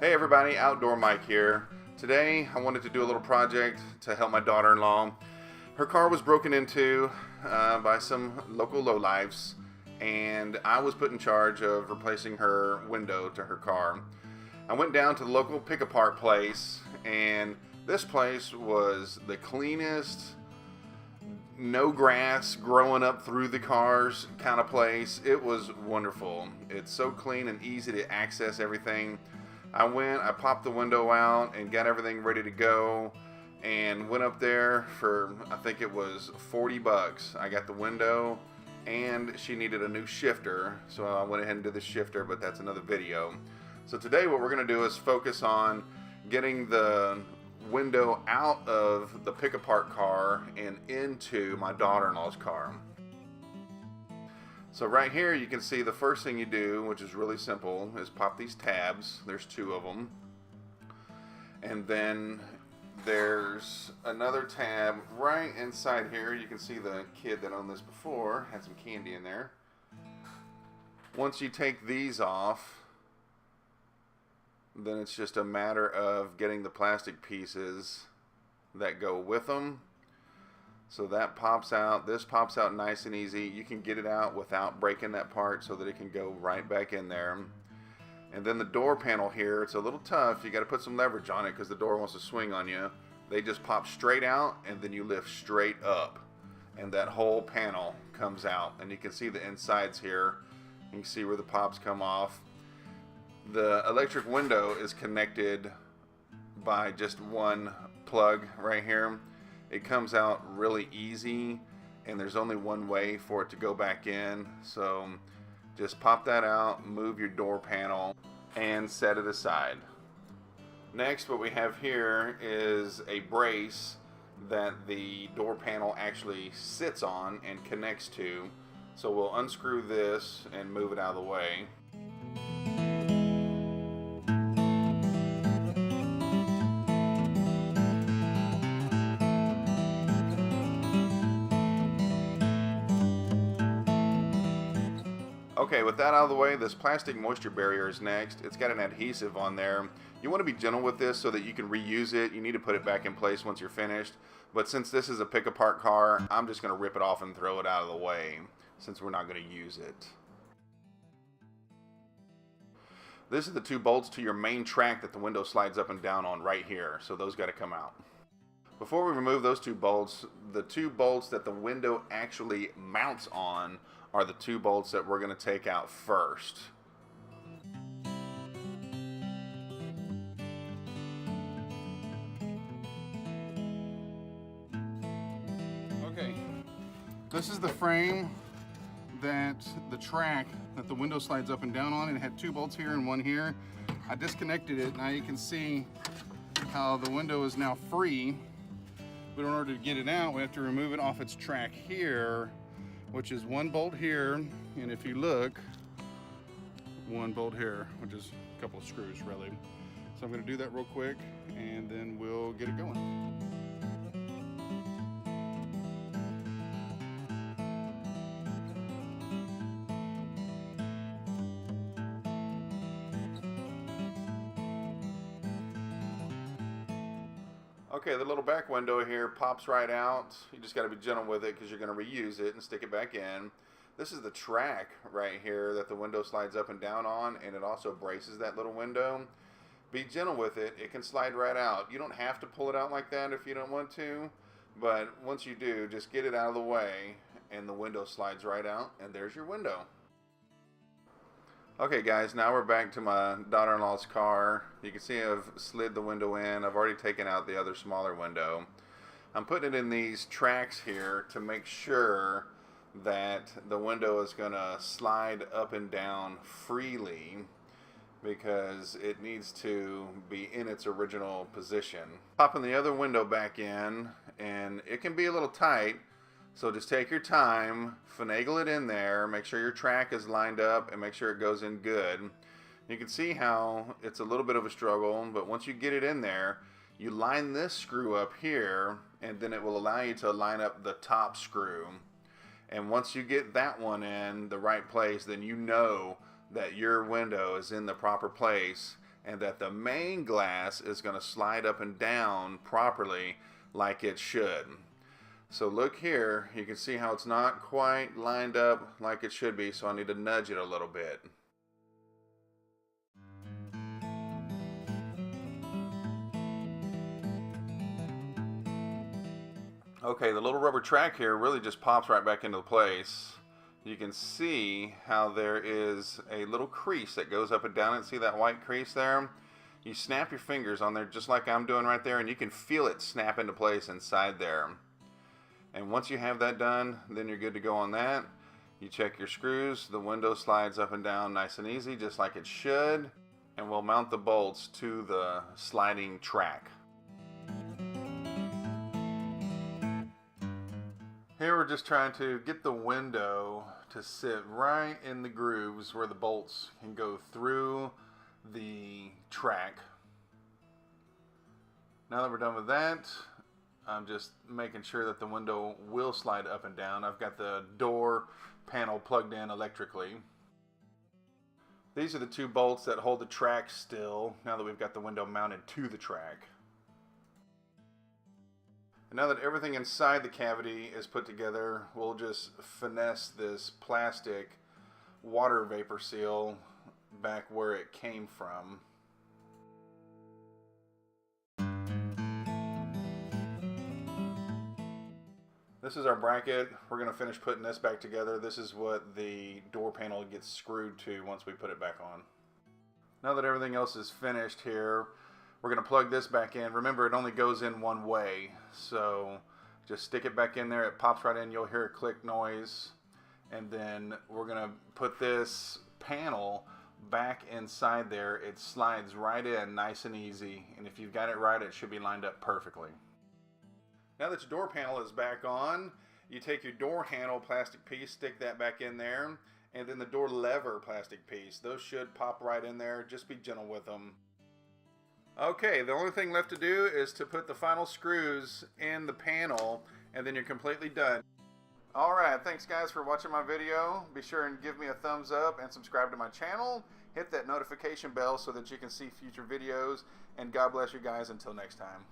Hey everybody, Outdoor Mike here. Today I wanted to do a little project to help my daughter-in-law. Her car was broken into by some local lowlifes, and I was put in charge of replacing her window to her car. I went down to the local pick-apart place, and this place was the cleanest, no grass growing up through the cars kind of place. It was wonderful. It's so clean and easy to access everything. I popped the window out and got everything ready to go and went up there for, I think it was 40 bucks. I got the window and she needed a new shifter, so I went ahead and did the shifter, but that's another video. So today what we're going to do is focus on getting the window out of the pick-apart car and into my daughter-in-law's car. So right here you can see the first thing you do, which is really simple, is pop these tabs. There's two of them. And then there's another tab right inside here. You can see the kid that owned this before had some candy in there. Once you take these off, then it's just a matter of getting the plastic pieces that go with them. So that pops out. This pops out nice and easy. You can get it out without breaking that part so that it can go right back in there. And then the door panel here, it's a little tough. You got to put some leverage on it because the door wants to swing on you. They just pop straight out and then you lift straight up. And that whole panel comes out. And you can see the insides here. You can see where the pops come off. The electric window is connected by just one plug right here. It comes out really easy, and there's only one way for it to go back in. So just pop that out, move your door panel, and set it aside. Next, what we have here is a brace that the door panel actually sits on and connects to. So we'll unscrew this and move it out of the way. Okay, with that out of the way, this plastic moisture barrier is next. It's got an adhesive on there. You want to be gentle with this so that you can reuse it. You need to put it back in place once you're finished. But since this is a pick-apart car, I'm just going to rip it off and throw it out of the way since we're not going to use it. This is the two bolts to your main track that the window slides up and down on right here. So those got to come out. Before we remove those two bolts, the two bolts that the window actually mounts on are the two bolts that we're going to take out first. Okay, this is the frame that the track that the window slides up and down on. It had two bolts here and one here. I disconnected it. Now you can see how the window is now free. But in order to get it out, we have to remove it off its track here, which is one bolt here, and if you look, one bolt here, which is a couple of screws really. So I'm going to do that real quick and then we'll get it going. Okay, the little back window here pops right out. You just got to be gentle with it because you're going to reuse it and stick it back in. This is the track right here that the window slides up and down on, and it also braces that little window. Be gentle with it. It can slide right out. You don't have to pull it out like that if you don't want to, but once you do, just get it out of the way and the window slides right out, and there's your window. Okay guys, now we're back to my daughter-in-law's car. You can see I've slid the window in. I've already taken out the other smaller window. I'm putting it in these tracks here to make sure that the window is going to slide up and down freely because it needs to be in its original position. Popping the other window back in, and it can be a little tight. So just take your time, finagle it in there, make sure your track is lined up, and make sure it goes in good. You can see how it's a little bit of a struggle, but once you get it in there, you line this screw up here, and then it will allow you to line up the top screw. And once you get that one in the right place, then you know that your window is in the proper place, and that the main glass is going to slide up and down properly like it should. So look here, you can see how it's not quite lined up like it should be, so I need to nudge it a little bit. Okay, the little rubber track here really just pops right back into place. You can see how there is a little crease that goes up and down, and see that white crease there? You snap your fingers on there just like I'm doing right there, and you can feel it snap into place inside there. And once you have that done, then you're good to go on that. You check your screws, the window slides up and down nice and easy, just like it should. And we'll mount the bolts to the sliding track. Here we're just trying to get the window to sit right in the grooves where the bolts can go through the track. Now that we're done with that, I'm just making sure that the window will slide up and down. I've got the door panel plugged in electrically. These are the two bolts that hold the track still now that we've got the window mounted to the track. And now that everything inside the cavity is put together, we'll just finesse this plastic water vapor seal back where it came from. This is our bracket. We're going to finish putting this back together. This is what the door panel gets screwed to once we put it back on. Now that everything else is finished here, we're going to plug this back in. Remember, it only goes in one way, so just stick it back in there. It pops right in. You'll hear a click noise. And then we're going to put this panel back inside there. It slides right in nice and easy, and if you've got it right, it should be lined up perfectly. Now that your door panel is back on, you take your door handle plastic piece, stick that back in there, and then the door lever plastic piece. Those should pop right in there. Just be gentle with them. Okay, the only thing left to do is to put the final screws in the panel, and then you're completely done. Alright, thanks guys for watching my video. Be sure and give me a thumbs up and subscribe to my channel. Hit that notification bell so that you can see future videos, and God bless you guys until next time.